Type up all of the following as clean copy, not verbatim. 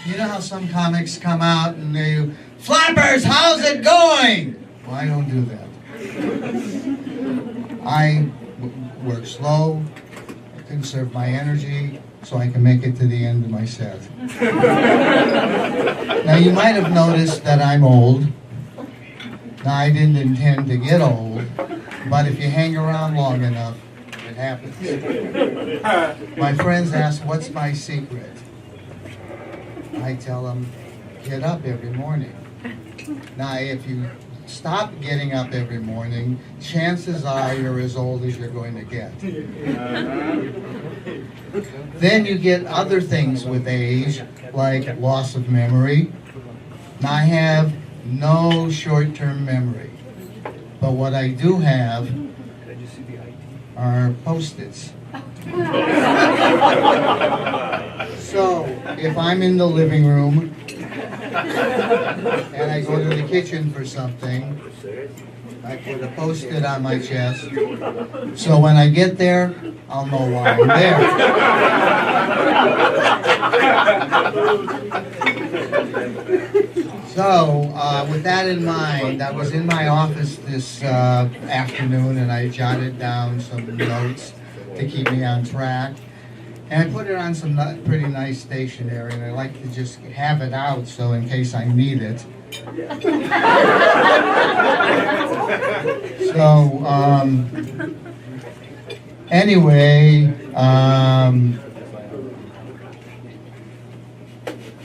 You know how some comics come out and they, Flappers, how's it going? Well, I don't do that. I work slow, I conserve my energy, so I can make it to the end of my set. Now, you might have noticed that I'm old. Now, I didn't intend to get old, but if you hang around long enough, it happens. My friends ask, what's my secret? I tell them, get up every morning. Now, if you stop getting up every morning, chances are you're as old as you're going to get. Then you get other things with age, like loss of memory. Now, I have no short-term memory, but what I do have are Post-its. So, if I'm in the living room and I go to the kitchen for something, I put a Post-it on my chest, so when I get there, I'll know why I'm there. So, with that in mind, I was in my office this afternoon and I jotted down some notes to keep me on track. And I put it on some pretty nice stationery, and I like to just have it out so in case I need it. So, anyway,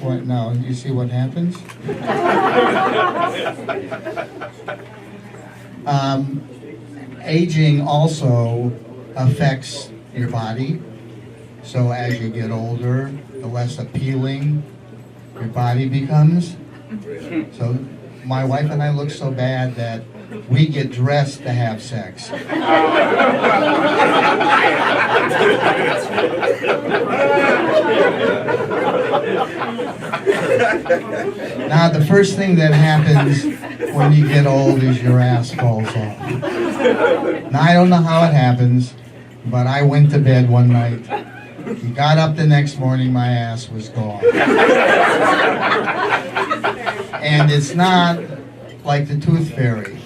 what now? You see what happens? Aging also affects your body. So as you get older, the less appealing your body becomes. So my wife and I look so bad that we get dressed to have sex. Now, the first thing that happens when you get old is your ass falls off. Now, I don't know how it happens, but I went to bed one night. Got up the next morning, my ass was gone. And it's not like the tooth fairy.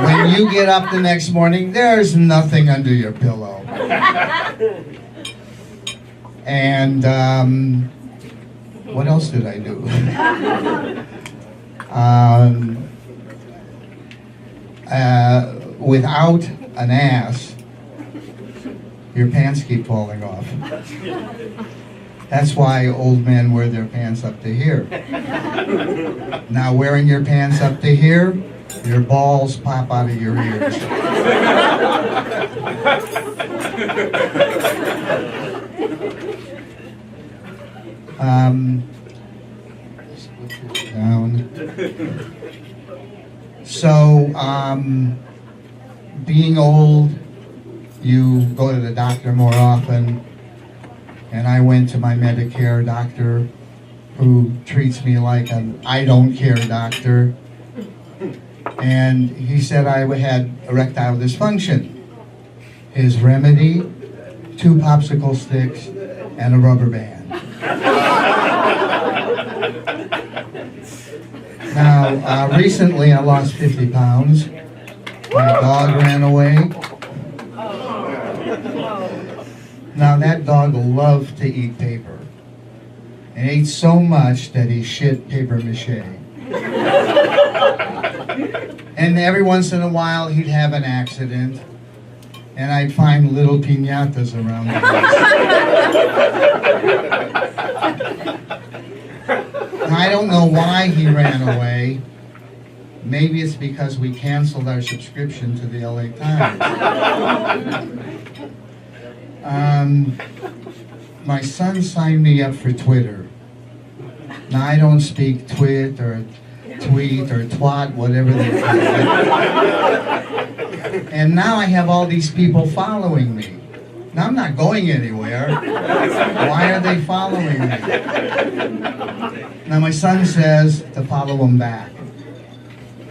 When you get up the next morning, there's nothing under your pillow. And what else did I do? Without an ass, your pants keep falling off. That's why old men wear their pants up to here. Now, wearing your pants up to here, your balls pop out of your ears. Down. So, being old, you go to the doctor more often, and I went to my Medicare doctor, who treats me like an I don't care doctor, and he said I had erectile dysfunction. His remedy, 2 popsicle sticks and a rubber band. Now, recently I lost 50 pounds. My dog ran away. Now, that dog loved to eat paper, and ate so much that he shit paper mache. And every once in a while, he'd have an accident, and I'd find little piñatas around the house. I don't know why he ran away. Maybe it's because we canceled our subscription to the LA Times. My son signed me up for Twitter. Now, I don't speak twit or tweet or twat, whatever they call it. And now I have all these people following me. Now, I'm not going anywhere. Why are they following me? Now, my son says to follow them back.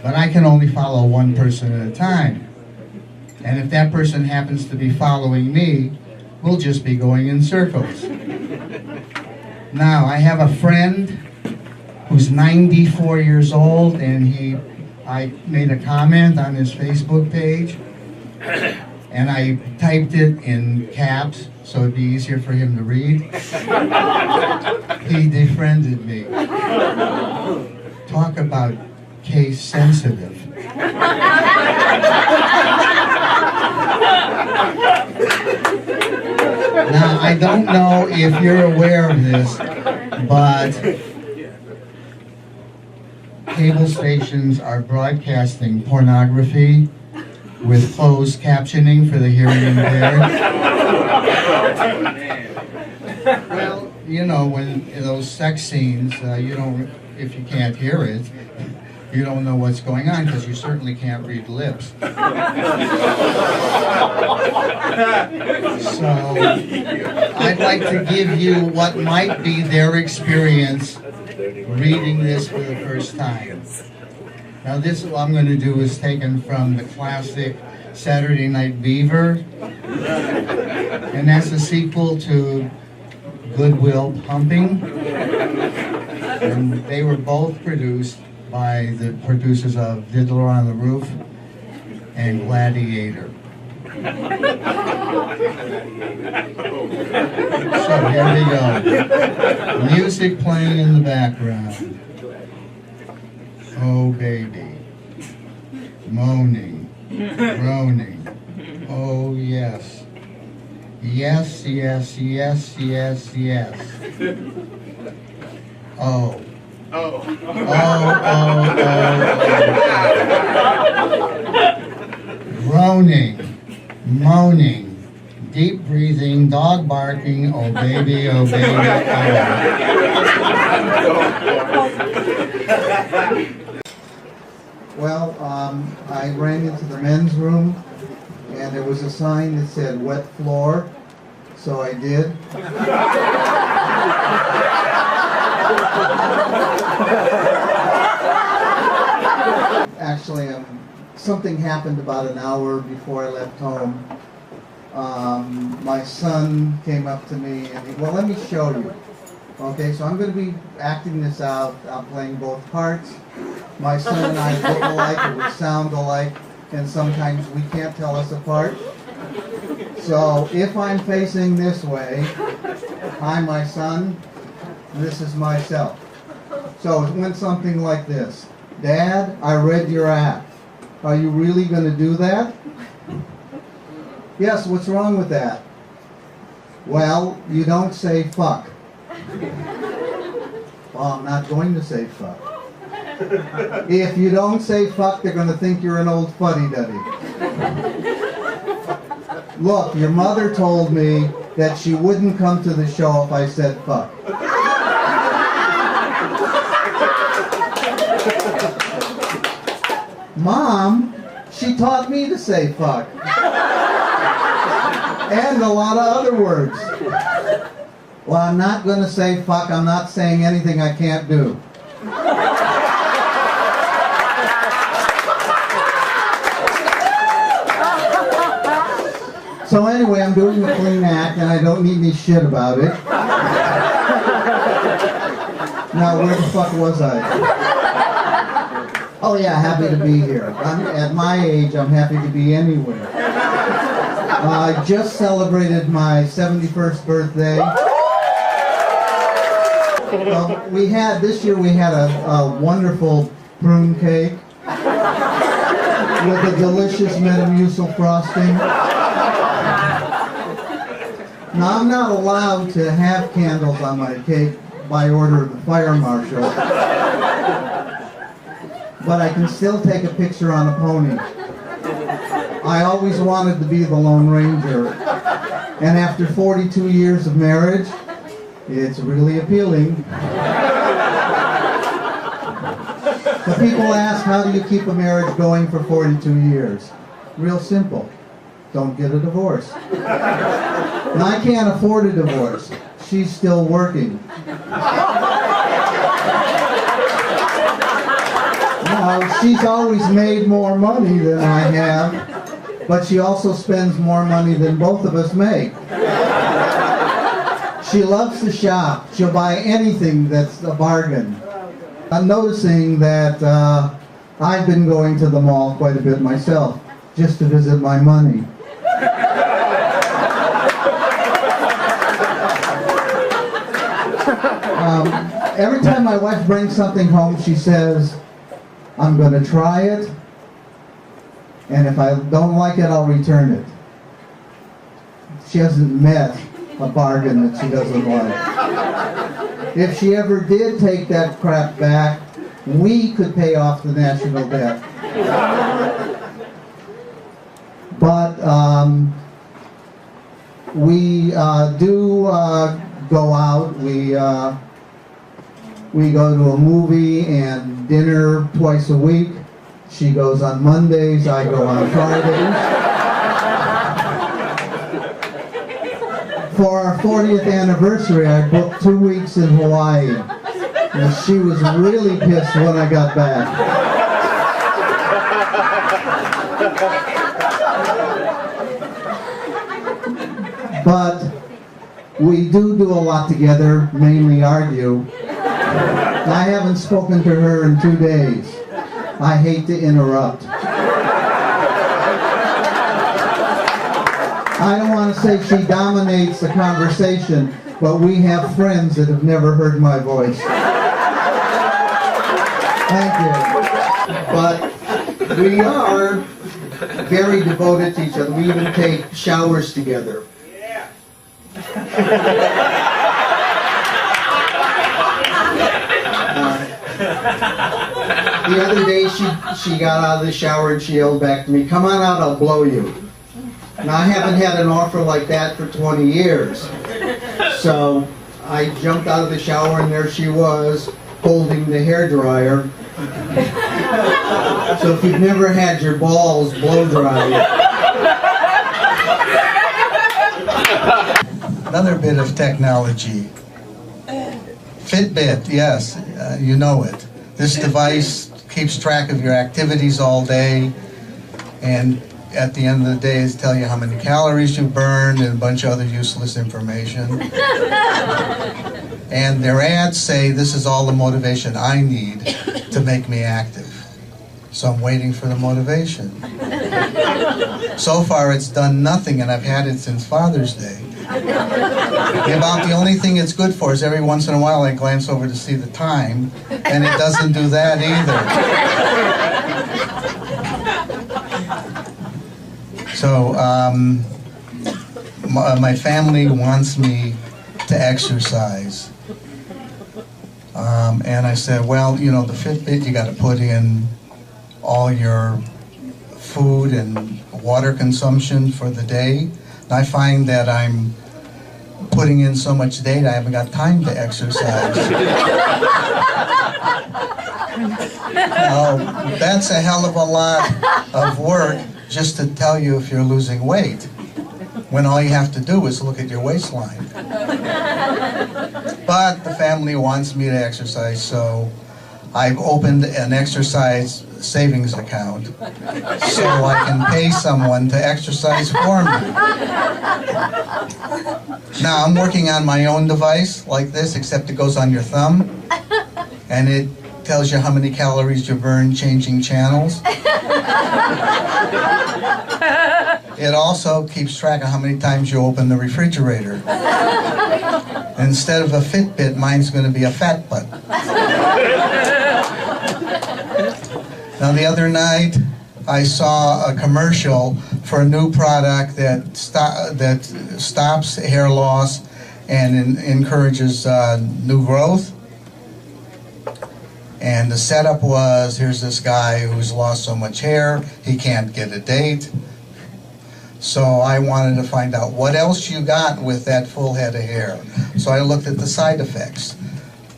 But I can only follow one person at a time. And if that person happens to be following me, we'll just be going in circles. Now, I have a friend who's 94 years old, and I made a comment on his Facebook page, and I typed it in caps so it'd be easier for him to read. He defriended me. Talk about case sensitive. Now, I don't know if you're aware of this, but cable stations are broadcasting pornography with closed captioning for the hearing impaired. Well, you know, when in those sex scenes, you don't, if you can't hear it, you don't know what's going on, because you certainly can't read lips. So, I'd like to give you what might be their experience reading this for the first time. Now, this, what I'm going to do, is taken from the classic Saturday Night Beaver, and that's a sequel to Goodwill Pumping, and they were both produced by the producers of Diddler on the Roof and Gladiator. So here we go. Music playing in the background. Oh baby. Moaning. Groaning. Oh yes. Yes, yes, yes, yes, yes. Oh. Oh. Groaning, moaning, deep breathing, dog barking, oh baby, oh baby, oh. Well, I ran into the men's room, and there was a sign that said wet floor, so I did. Actually, something happened about an hour before I left home. My son came up to me and well, let me show you. Okay, so I'm going to be acting this out. I'm playing both parts. My son and I look alike, or we sound alike, and sometimes we can't tell us apart. So if I'm facing this way, I'm my son, this is myself. So it went something like this. Dad, I read your act. Are you really going to do that? Yes, what's wrong with that? Well, you don't say fuck. Well, I'm not going to say fuck. If you don't say fuck, they're going to think you're an old fuddy-duddy. Look, your mother told me that she wouldn't come to the show if I said fuck. Mom, she taught me to say fuck. And a lot of other words. Well, I'm not going to say fuck. I'm not saying anything I can't do. So anyway, I'm doing a clean act, and I don't need any shit about it. Now, where the fuck was I? Oh yeah, happy to be here. At my age, I'm happy to be anywhere. I just celebrated my 71st birthday. This year we had a wonderful prune cake with a delicious Metamucil frosting. Now, I'm not allowed to have candles on my cake by order of the fire marshal, but I can still take a picture on a pony. I always wanted to be the Lone Ranger, and after 42 years of marriage, it's really appealing. The people ask, how do you keep a marriage going for 42 years? Real simple. Don't get a divorce. And I can't afford a divorce. She's still working. Now, she's always made more money than I have, but she also spends more money than both of us make. She loves to shop. She'll buy anything that's a bargain. I'm noticing that I've been going to the mall quite a bit myself, just to visit my money. Every time my wife brings something home, she says, I'm going to try it, and if I don't like it, I'll return it. She hasn't met a bargain that she doesn't like. If she ever did take that crap back, we could pay off the national debt. But we do go out. We go to a movie and dinner twice a week. She goes on Mondays, I go on Fridays. For our 40th anniversary, I booked 2 weeks in Hawaii. And she was really pissed when I got back. But we do a lot together, mainly argue. I haven't spoken to her in 2 days. I hate to interrupt. I don't want to say she dominates the conversation, but we have friends that have never heard my voice. Thank you. But we are very devoted to each other. We even take showers together. The other day she got out of the shower and she yelled back to me, "Come on out, I'll blow you." Now I haven't had an offer like that for 20 years. So I jumped out of the shower and there she was holding the hairdryer. So if you've never had your balls blow dried. Another bit of technology. Fitbit, yes, you know it. This device keeps track of your activities all day, and at the end of the day, it's tell you how many calories you burned and a bunch of other useless information. And their ads say this is all the motivation I need to make me active. So I'm waiting for the motivation. So far, it's done nothing, and I've had it since Father's Day. About the only thing it's good for is every once in a while I glance over to see the time, and it doesn't do that either. So my family wants me to exercise. And I said, well, you know, the Fitbit, you got to put in all your food and water consumption for the day. And I find that I'm putting in so much data, I haven't got time to exercise. That's a hell of a lot of work just to tell you if you're losing weight, when all you have to do is look at your waistline. But the family wants me to exercise, so I've opened an exercise savings account so I can pay someone to exercise for me. Now I'm working on my own device like this, except it goes on your thumb and it tells you how many calories you burn changing channels. It also keeps track of how many times you open the refrigerator. Instead of a Fitbit, mine's going to be a fat butt. Now the other night, I saw a commercial for a new product that stops hair loss and encourages new growth. And the setup was, here's this guy who's lost so much hair, he can't get a date. So I wanted to find out what else you got with that full head of hair. So I looked at the side effects.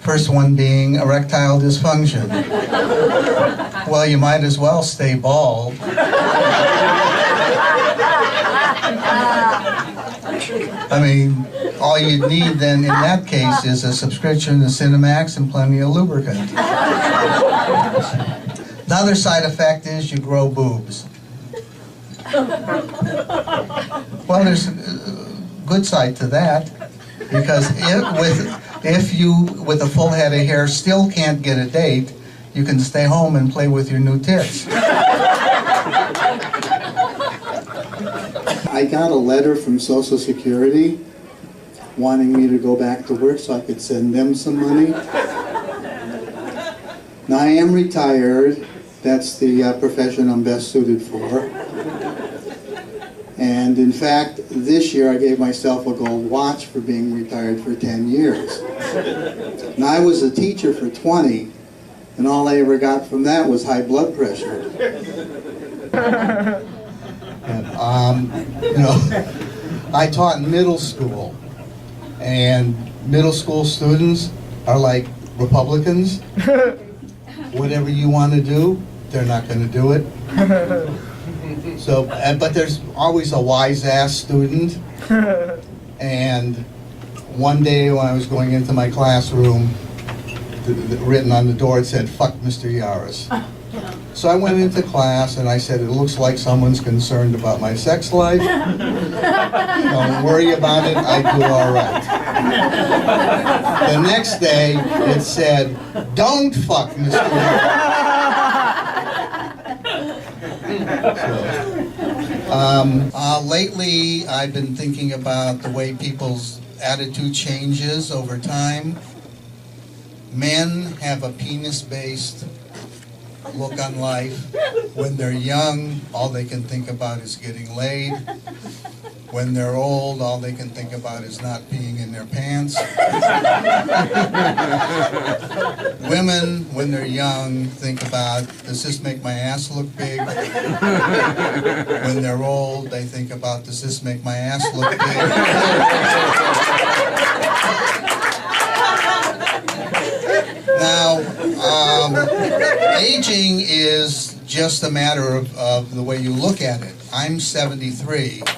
First one being erectile dysfunction. Well, you might as well stay bald. I mean, all you need then in that case is a subscription to Cinemax and plenty of lubricant. The other side effect is you grow boobs. Well, there's a good side to that. Because if you, with a full head of hair, still can't get a date, you can stay home and play with your new tits. I got a letter from Social Security wanting me to go back to work so I could send them some money. Now I am retired. That's the profession I'm best suited for. And in fact, this year I gave myself a gold watch for being retired for 10 years. Now I was a teacher for 20, and all I ever got from that was high blood pressure. You know, I taught middle school, and middle school students are like Republicans. Whatever you want to do, they're not going to do it. So, but there's always a wise-ass student. And one day when I was going into my classroom, written on the door, it said, "Fuck Mr. Yaras." So I went into class and I said, "It looks like someone's concerned about my sex life. Don't worry about it, I do all right." The next day, it said, "Don't fuck Mr. Yaras." Lately, I've been thinking about the way people's attitude changes over time. Men have a penis-based look on life. When they're young, all they can think about is getting laid. When they're old, all they can think about is not peeing in their pants. Women, when they're young, think about, does this make my ass look big? When they're old, they think about, does this make my ass look big? Now, aging is just a matter of the way you look at it. I'm 73, but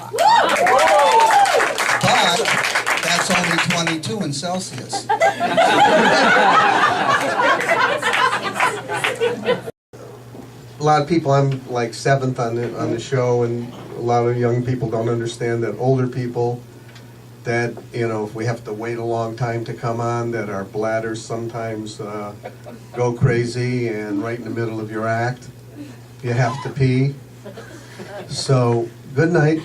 that's only 22 in Celsius. A lot of people, I'm like seventh on the show, and a lot of young people don't understand that older people, that, you know, if we have to wait a long time to come on, that our bladders sometimes go crazy, and right in the middle of your act, you have to pee. So, good night.